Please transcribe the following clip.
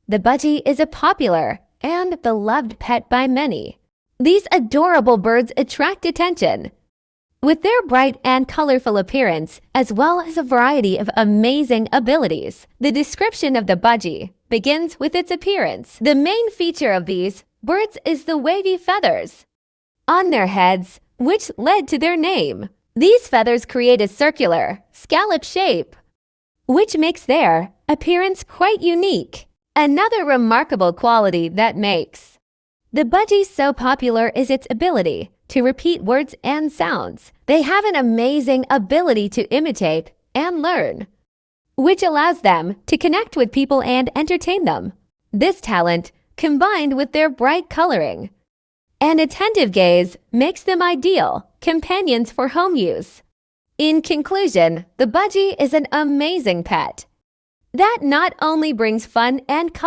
The budgie is a popular and beloved pet by many. These adorable birds attract attention with their bright and colorful appearance, as well as a variety of amazing abilities. The description of the budgie begins with its appearance. The main feature of these birds is the wavy feathers on their heads, which led to their name. These feathers create a circular, scallop shape, which makes their appearance quite unique. Another remarkable quality that makes the budgie so popular is its ability to repeat words and sounds. They have an amazing ability to imitate and learn, which allows them to connect with people and entertain them. This talent, combined with their bright coloring and attentive gaze, makes them ideal companions for home use. In conclusion, the budgie is an amazing pet that not only brings fun and color